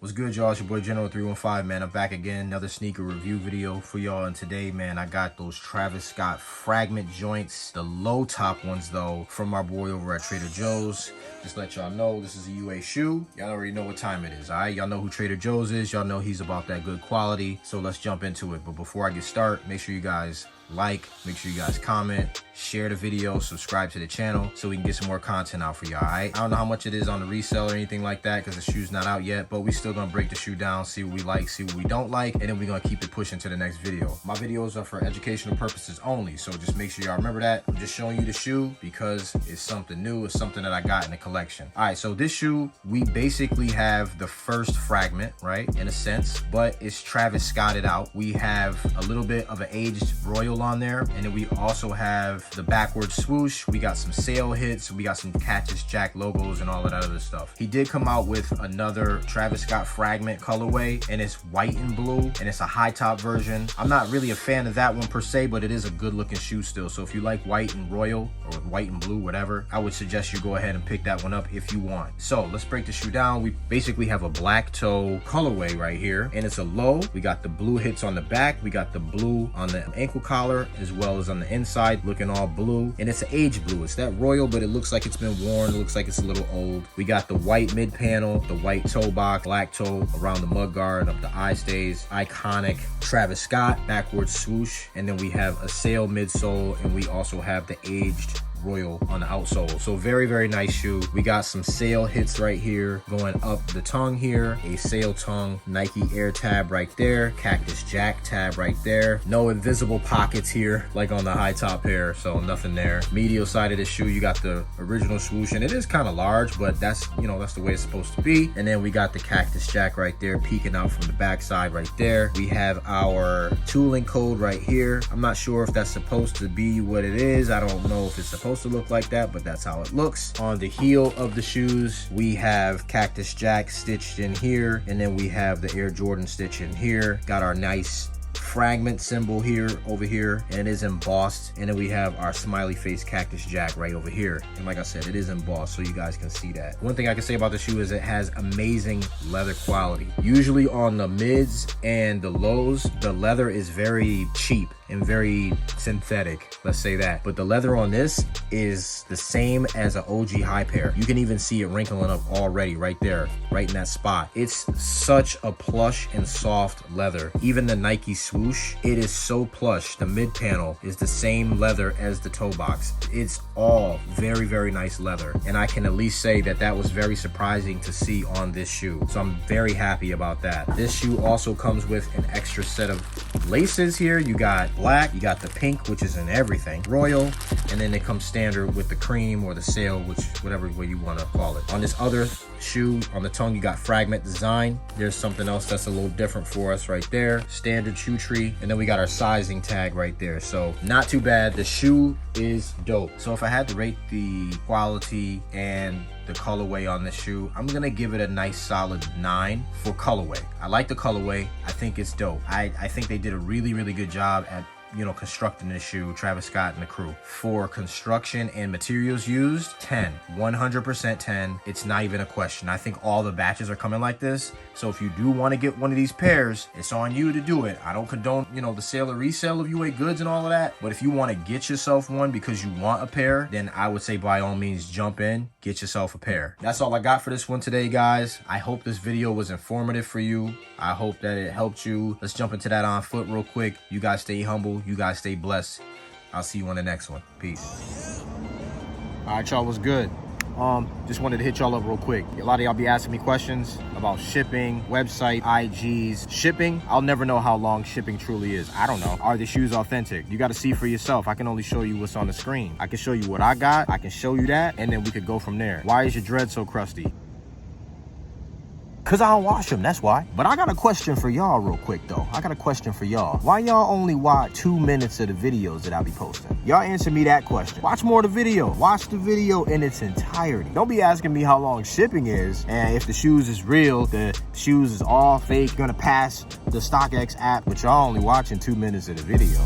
What's good, y'all? It's your boy General 315, man. I'm back again, another sneaker review video for y'all. And today, man, I got those Travis Scott Fragment joints, the low top ones though, from our boy over at Trader Joe's. Just let y'all know, this is a UA shoe. Y'all already know what time it is, all right? Y'all know who Trader Joe's is. Y'all know he's about that good quality. So let's jump into it. But before I get started, make sure you guys like, make sure you guys comment, share the video, subscribe to the channel so we can get some more content out for y'all, all right? I don't know how much it is on the resale or anything like that because the shoe's not out yet, but we still gonna break the shoe down, see what we like, see what we don't like, and then we're gonna keep it pushing to the next video. My videos are for educational purposes only, so just make sure y'all remember that. I'm just showing you the shoe because it's something new, it's something that I got in the collection. All right, so this shoe, we basically have the first Fragment, right, in a sense, but it's Travis Scotted out. We have a little bit of an aged Royal on there, and then we also have the backward swoosh. We got some sail hits, we got some Cactus Jack logos and all of that other stuff. He did come out with another Travis Scott Fragment colorway, and it's white and blue, and it's a high top version. I'm not really a fan of that one per se, but it is a good looking shoe still. So if you like white and royal or white and blue, whatever, I would suggest you go ahead and pick that one up if you want. So let's break the shoe down. We basically have a black toe colorway right here, and it's a low. We got the blue hits on the back, we got the blue on the ankle collar as well as on the inside, looking all blue, and it's an aged blue. It's that royal, but it looks like it's been worn. It looks like it's a little old. We got the white mid panel, the white toe box, black toe around the mud guard, up the eye stays, iconic Travis Scott backward swoosh, and then we have a sail midsole, and we also have the aged Royal on the outsole. So very, very nice shoe. We got some sail hits right here going up the tongue here, a sail tongue, Nike Air tab right there, Cactus Jack tab right there. No invisible pockets here like on the high top here, so nothing there. Medial side of the shoe, you got the original swoosh, and it is kind of large, but that's, you know, that's the way it's supposed to be. And then we got the Cactus Jack right there peeking out from the back side right there. We have our tooling code right here. I'm not sure if that's supposed to be what it is. I don't know if it's supposed to look like that, but that's how it looks. On the heel of the shoes, we have Cactus Jack stitched in here, and then we have the Air Jordan stitch in here. Got our nice Fragment symbol here over here, and it is embossed, and then we have our smiley face Cactus Jack right over here, and like I said, it is embossed so you guys can see that. One thing I can say about the shoe is it has amazing leather quality. Usually on the mids and the lows, the leather is very cheap and very synthetic, let's say that, but the leather on this is the same as an OG high pair. You can even see it wrinkling up already right there, right in that spot. It's such a plush and soft leather. Even the Nike swoosh, it is so plush. The mid panel is the same leather as the toe box. It's all very, very nice leather, and I can at least say that that was very surprising to see on this shoe, so I'm very happy about that. This shoe also comes with an extra set of laces here. You got black, you got the pink, which is in everything, royal, and then it comes standard with the cream or the sail, which whatever way you want to call it. On this other shoe, on the tongue, you got Fragment design. There's something else that's a little different for us right there, standard shoe tree, and then we got our sizing tag right there. So not too bad. The shoe is dope. So if I had to rate the quality and the colorway on this shoe, I'm gonna give it a nice solid 9 for colorway. I like the colorway. I think it's dope. I think they did a really, really good job at, you know, constructing this shoe, Travis Scott and the crew. For construction and materials used, 10, 100% 10. It's not even a question. I think all the batches are coming like this. So if you do want to get one of these pairs, it's on you to do it. I don't condone, you know, the sale or resale of UA goods and all of that. But if you want to get yourself one because you want a pair, then I would say by all means, jump in, get yourself a pair. That's all I got for this one today, guys. I hope this video was informative for you. I hope that it helped you. Let's jump into that on foot real quick. You guys stay humble. You guys stay blessed. I'll see you on the next one. Peace. All right, y'all, what's good? Just wanted to hit y'all up real quick. A lot of y'all be asking me questions about shipping, website, IGs. Shipping, I'll never know how long shipping truly is. I don't know. Are the shoes authentic? You got to see for yourself. I can only show you what's on the screen. I can show you what I got. I can show you that, and then we could go from there. Why is your dread so crusty? Cause I don't wash them, that's why. But I got a question for y'all real quick though. I got a question for y'all. Why y'all only watch 2 minutes of the videos that I be posting? Y'all answer me that question. Watch more of the video. Watch the video in its entirety. Don't be asking me how long shipping is and if the shoes is real, the shoes is all fake, gonna pass the StockX app, but y'all only watching 2 minutes of the video.